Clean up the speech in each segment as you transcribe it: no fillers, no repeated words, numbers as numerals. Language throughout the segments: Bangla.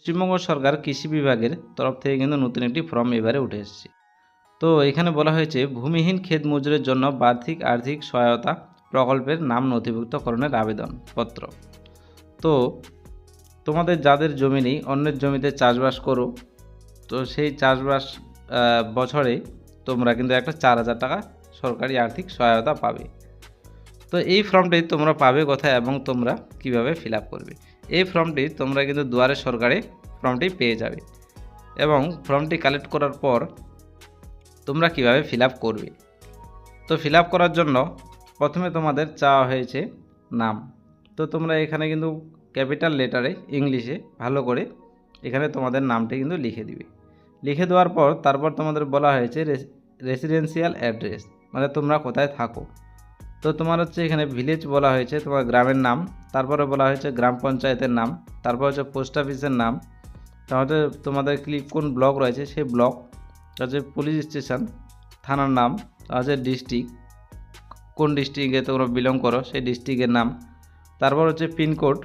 পশ্চিমবঙ্গ সরকার কৃষি বিভাগের তরফ থেকে কিন্তু নতুন একটি ফর্ম এবারে উঠে এসেছে। তো এখানে বলা হয়েছে ভূমিহীন ক্ষেত মজুরের জন্য বার্ষিক আর্থিক সহায়তা প্রকল্পের নাম নথিভুক্তকরণের আবেদনপত্র। তো তোমাদের যাদের জমি নেই, অন্যের জমিতে চাষবাস করো, তো সেই চাষবাস বছরে তোমরা কিন্তু একটা 4,000 টাকা সরকারি আর্থিক সহায়তা পাবে। তো এই ফর্মটি তোমরা পাবে কোথায় এবং তোমরা কিভাবে ফিল আপ করবে? এই ফর্মটি তোমরা কিন্তু দুয়ারে সরকারে ফর্মটি পেয়ে যাবে এবং ফর্মটি কালেক্ট করার পর তোমরা কিভাবে ফিল আপ করবে? তো ফিল আপ করার জন্য প্রথমে তোমাদের চাওয়া হয়েছে নাম। তো তোমরা এখানে কিন্তু ক্যাপিটাল লেটারে ইংলিশে ভালো করে এখানে তোমাদের নামটি কিন্তু লিখে দিবে। লিখে দেওয়ার পর তারপর তোমাদের বলা হয়েছে রেসিডেন্সিয়াল অ্যাড্রেস, মানে তোমরা কোথায় থাকো। তো তোমার হচ্ছে এখানে ভিলেজ বলা হয়েছে তোমার গ্রামের নাম, তারপরে বলা হয়েছে গ্রাম পঞ্চায়েতের নাম, তারপর হচ্ছে পোস্ট অফিসের নাম, তাহলে তোমাদের কোন ব্লক রয়েছে সেই ব্লক, হচ্ছে পুলিশ স্টেশন, থানার নাম, হচ্ছে ডিস্ট্রিক্ট, কোন ডিস্ট্রিক্টে তোমরা বিলং করো সেই ডিস্ট্রিক্টের নাম, তারপর হচ্ছে পিনকোড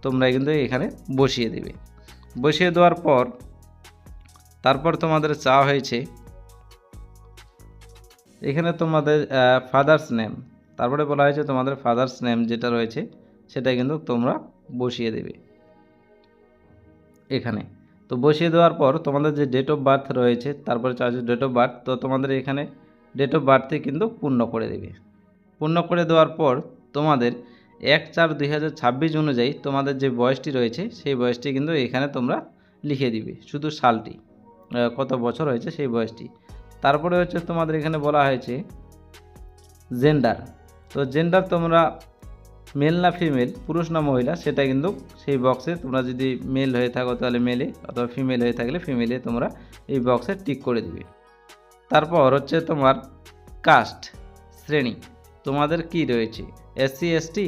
তোমরা কিন্তু এখানে বসিয়ে দেবে। বসিয়ে দেওয়ার পর তারপর তোমাদের চাওয়া হয়েছে এখানে তোমাদের ফাদার্স নেম, তারপরে বলা হয়েছে তোমাদের ফাদার্স নেম যেটা রয়েছে সেটা কিন্তু তোমরা বসিয়ে দেবে এখানে। তো বসিয়ে দেওয়ার পর তোমাদের যে ডেট অফ বার্থ রয়েছে, তারপরে চার্জ ডেট অফ বার্থ, তো তোমাদের এখানে ডেট অফ বার্থে কিন্তু পূর্ণ করে দেবে। পূর্ণ করে দেওয়ার পর তোমাদের 1/4/2026 অনুযায়ী তোমাদের যে বয়সটি রয়েছে সেই বয়সটি কিন্তু এখানে তোমরা লিখে দিবে, শুধু সালটি কত বছর হয়েছে সেই বয়সটি। তারপরে হচ্ছে তোমাদের এখানে বলা হয়েছে জেন্ডার। তো জেন্ডার তোমরা মেল না ফিমেল, পুরুষ না মহিলা, সেটা কিন্তু সেই বক্সে তোমরা যদি মেল হয়ে থাকো তাহলে মেলে, অথবা ফিমেল হয়ে থাকলে ফিমেলে তোমরা এই বক্সে টিক করে দিবে। তারপর হচ্ছে তোমার কাস্ট, শ্রেণী তোমাদের কি রয়েছে, এসসি এসটি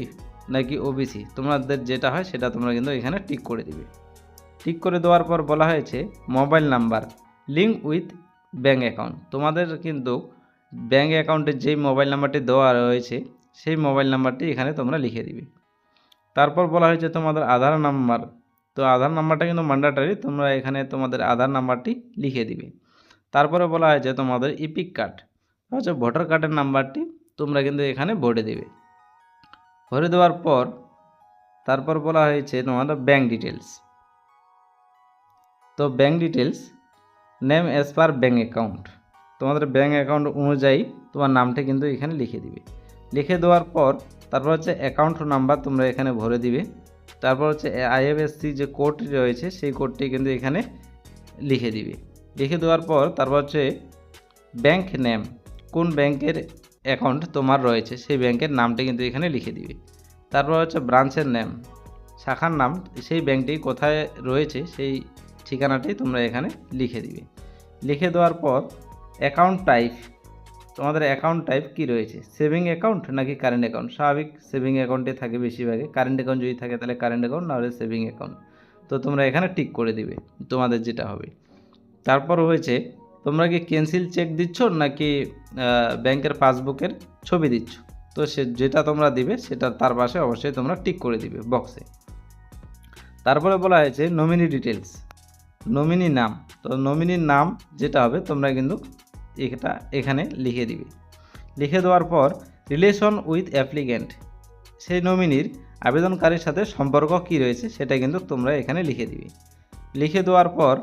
নাকি ওবিসি, তোমাদের যেটা হয় সেটা তোমরা কিন্তু এখানে টিক করে দিবে। টিক করে দেওয়ার পর বলা হয়েছে mobile number link with bank account, তোমাদের কিন্তু ব্যাঙ্ক অ্যাকাউন্টের যেই মোবাইল নাম্বারটি দেওয়া রয়েছে সেই মোবাইল নাম্বারটি এখানে তোমরা লিখে দিবে। তারপর বলা হয়েছে তোমাদের আধার নাম্বার, তো আধার নাম্বারটা কিন্তু ম্যান্ডেটরি, তোমরা এখানে তোমাদের আধার নাম্বারটি লিখে দিবে। তারপরে বলা হয়েছে তোমাদের ইপিক কার্ড, হচ্ছে ভোটার কার্ডের নাম্বারটি তোমরা কিন্তু এখানে ভরে দেবে। ভরে দেওয়ার পর তারপর বলা হয়েছে তোমাদের ব্যাঙ্ক ডিটেলস, তো bank details name as per bank account, তোমাদের ব্যাঙ্ক অ্যাকাউন্ট অনুযায়ী তোমার নামটা কিন্তু এখানে লিখে দিবে। লিখে দেওয়ার পর তারপর হচ্ছে অ্যাকাউন্ট নাম্বার তোমরা এখানে ভরে দিবে। তারপর হচ্ছে আইএফএসসি যে কোডটি রয়েছে সেই কোডটি কিন্তু এখানে লিখে দিবে। লিখে দেওয়ার পর তারপর হচ্ছে ব্যাঙ্ক নেম, কোন ব্যাংকের অ্যাকাউন্ট তোমার রয়েছে সেই ব্যাংকের নামটা কিন্তু এখানে লিখে দিবে। তারপর হচ্ছে ব্রাঞ্চের নেম, শাখার নাম, সেই ব্যাংকটি কোথায় রয়েছে সেই ঠিকানাটি তোমরা এখানে লিখে দিবে। লিখে দেওয়ার পর অ্যাকাউন্ট টাইপ, তোমাদের অ্যাকাউন্ট টাইপ কি রয়েছে, সেভিং অ্যাকাউন্ট নাকি কারেন্ট অ্যাকাউন্ট, স্বাভাবিক সেভিং অ্যাকাউন্টে থাকে বেশিরভাগে, কারেন্ট অ্যাকাউন্ট যদি থাকে তাহলে কারেন্ট অ্যাকাউন্ট, নাহলে সেভিং অ্যাকাউন্ট, তো তোমরা এখানে টিক করে দিবে তোমাদের যেটা হবে। তারপর হয়েছে তোমরা কি ক্যান্সেল চেক দিচ্ছ নাকি ব্যাংকের পাসবুকের ছবি দিচ্ছ, তো সে যেটা তোমরা দিবে সেটা তার পাশে অবশ্যই তোমরা টিক করে দিবে বক্সে। তারপরে বলা হয়েছে নমিনি ডিটেলস, নমিনি নাম, তো নমিনির নাম যেটা হবে তোমরা কিন্তু এটা এখানে লিখে দিবে। লিখে দেওয়ার পর রিলেশন উইথ অ্যাপ্লিক্যান্ট, সেই নমিনির আবেদনকারীর সাথে সম্পর্ক কি রয়েছে সেটা কিন্তু তোমরা এখানে লিখে দিবে। লিখে দেওয়ার পর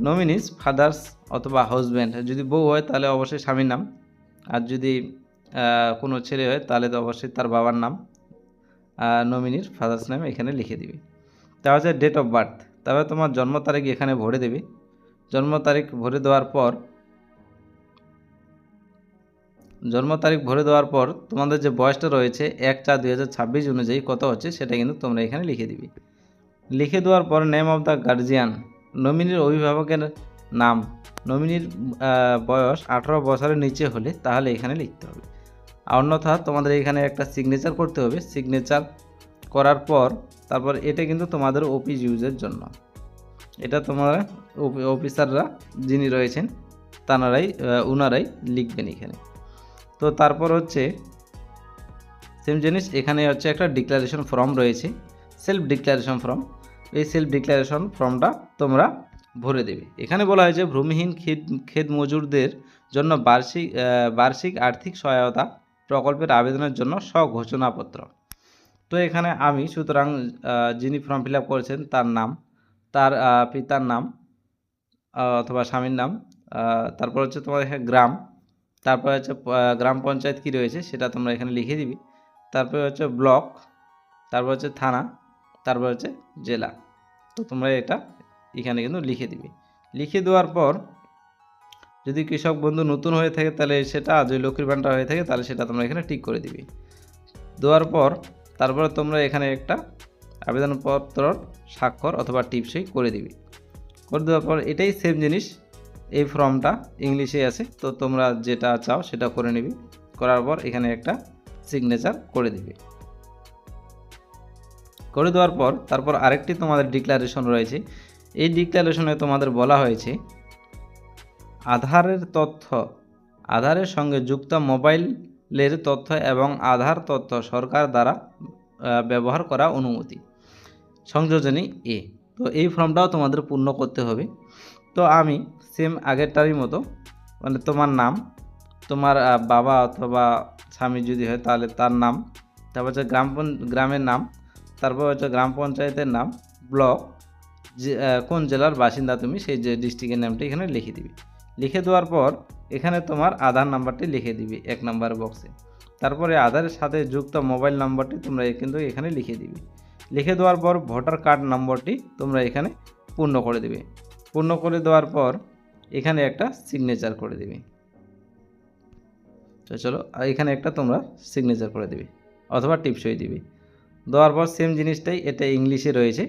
নমিনিস ফাদার্স অথবা হাজব্যান্ড, যদি বউ হয় তাহলে অবশ্যই স্বামীর নাম, আর যদি কোনো ছেলে হয় তাহলে তো অবশ্যই তার বাবার নাম, নমিনির ফাদার্স নাম এখানে লিখে দিবে। তারপর হচ্ছে ডেট অফ বার্থ, তারপরে তোমার জন্ম তারিখ এখানে ভরে দেবে। জন্ম তারিখ ভরে দেওয়ার পর তোমাদের যে বয়সটা রয়েছে 1/4/2026 অনুযায়ী কত হচ্ছে সেটা কিন্তু তোমরা এখানে লিখে দিবে। লিখে দেওয়ার পর নেম অফ দ্য গার্জিয়ান, নমিনির অভিভাবকের নাম, নমিনির বয়স 18 বছরের নিচে হলে তাহলে এখানে লিখতে হবে, অন্যথা তোমাদের এখানে একটা সিগনেচার করতে হবে। সিগনেচার করার পর তারপর এটা কিন্তু তোমাদের অফিস ইউজের জন্য, এটা তোমরা অফিসাররা যিনি রয়েছেন ওনারাই লিখবেন এখানে। তো তারপর হচ্ছে সেম জিনিস এখানে হচ্ছে একটা ডিক্লারেশন ফর্ম রয়েছে, সেলফ ডিক্লারেশন ফর্ম, এই সেলফ ডিক্লারেশন ফর্মটা তোমরা ভরে দেবে। এখানে বলা হয়েছে ভূমিহীন ক্ষেত মজুরদের জন্য বার্ষিক আর্থিক সহায়তা প্রকল্পের আবেদনের জন্য স্বঘোষণাপত্র। তো এখানে আমি সুতরাং যিনি ফর্ম ফিল আপ করেছেন তার নাম, তার পিতার নাম অথবা স্বামীর নাম, তারপর হচ্ছে তোমার এখানে গ্রাম, তারপর হচ্ছে গ্রাম পঞ্চায়েত কী রয়েছে সেটা তোমরা এখানে লিখে দিবি, তারপরে হচ্ছে ব্লক, তারপর হচ্ছে থানা, তারপর হচ্ছে জেলা। তো তোমরা এটা এখানে কিন্তু লিখে দিবে। লিখে দেওয়ার পর যদি কৃষক বন্ধু নতুন হয়ে থাকে তাহলে সেটা, যদি লক্ষ্মীর ভাণ্ডার হয়ে থাকে তাহলে সেটা তোমরা এখানে টিক করে দিবে। দেওয়ার পর তারপরে তোমরা এখানে একটা আবেদনপত্র স্বাক্ষর অথবা টিপসই করে দিবে। করে দেওয়ার পর এটাই সেম জিনিস, এই ফর্মটা ইংলিশে আছে, তো তোমরা যেটা চাও সেটা করে নিবি। করার পর এখানে একটা সিগনেচার করে দিবে। করে দেওয়ার পর তারপর আরেকটি তোমাদের ডিক্লারেশন রয়েছে। এই ডিক্লারেশনে তোমাদের বলা হয়েছে আধারের সঙ্গে যুক্ত মোবাইলের তথ্য এবং আধার তথ্য সরকার দ্বারা ব্যবহার করা অনুমতি, সংযোজনী এ। তো এই ফর্মটাও তোমাদের পূর্ণ করতে হবে। তো আমি সেম আগেরটারই মতো, মানে তোমার নাম, তোমার বাবা অথবা স্বামী যদি হয় তাহলে তার নাম, তারপর হচ্ছে গ্রামের নাম, তারপর হচ্ছে গ্রাম পঞ্চায়েতের নাম, ব্লক, যে কোন জেলার বাসিন্দা তুমি সেই যে ডিস্ট্রিক্টের নামটি এখানে লিখে দিবি। লিখে দেওয়ার পর এখানে তোমার আধার নাম্বারটি লিখে দিবি 1 নম্বর বক্সে। তারপরে আধারের সাথে যুক্ত মোবাইল নাম্বারটি তোমরা কিন্তু এখানে লিখে দিবি। লিখে দেওয়ার পর ভোটার কার্ড নম্বরটি তোমরা এখানে পূর্ণ করে দিবে। পূর্ণ করে দেওয়ার পর এখানে একটা সিগনেচার করে দিবে। তো চলো এখানে একটা তোমরা সিগনেচার করে দিবে অথবা টিপসই দিবে। দেওয়ার পর সেম জিনিসটাই, এটা ইংলিশে রয়েছে,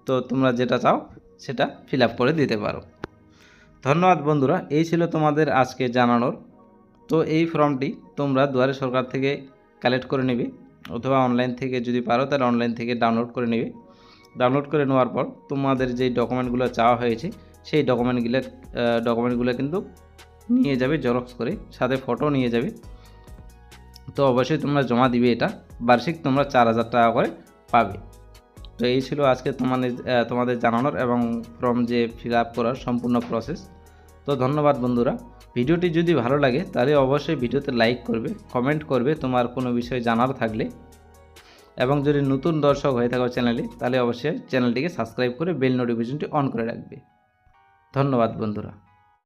তো তোমরা যেটা চাও সেটা ফিল আপ করে দিতে পারো। ধন্যবাদ বন্ধুরা, এই ছিল তোমাদের আজকে জানানোর। তো এই ফর্মটি তোমরা দুয়ারে সরকার থেকে কালেক্ট করে নেবে অথবা অনলাইন থেকে যদি পারো তাহলে অনলাইন থেকে ডাউনলোড করে নেবে। ডাউনলোড করে নেওয়ার পর তোমাদের যেই ডকুমেন্টগুলো চাওয়া হয়েছে সেই ডকুমেন্টগুলো কিন্তু নিয়ে যাবে জেরক্স করে, সাথে ফটো নিয়ে যাবে। তো অবশ্যই তোমরা জমা দিবে, এটা বার্ষিক তোমরা 4000 টাকা করে পাবে। তো এই ছিল আজকে তোমাদের জানানোর এবং ফর্ম যে ফিল আপ করার সম্পূর্ণ প্রসেস। তো ধন্যবাদ বন্ধুরা। ভিডিওটি যদি ভালো লাগে তাহলে অবশ্যই ভিডিওতে লাইক করবে, কমেন্ট করবে তোমার কোনো বিষয় জানার থাকলে, এবং যদি নতুন দর্শক হয়ে থাকো চ্যানেলে তাহলে অবশ্যই চ্যানেলটিকে সাবস্ক্রাইব করে বেল নোটিফিকেশনটি অন করে রাখবে। ধন্যবাদ বন্ধুরা।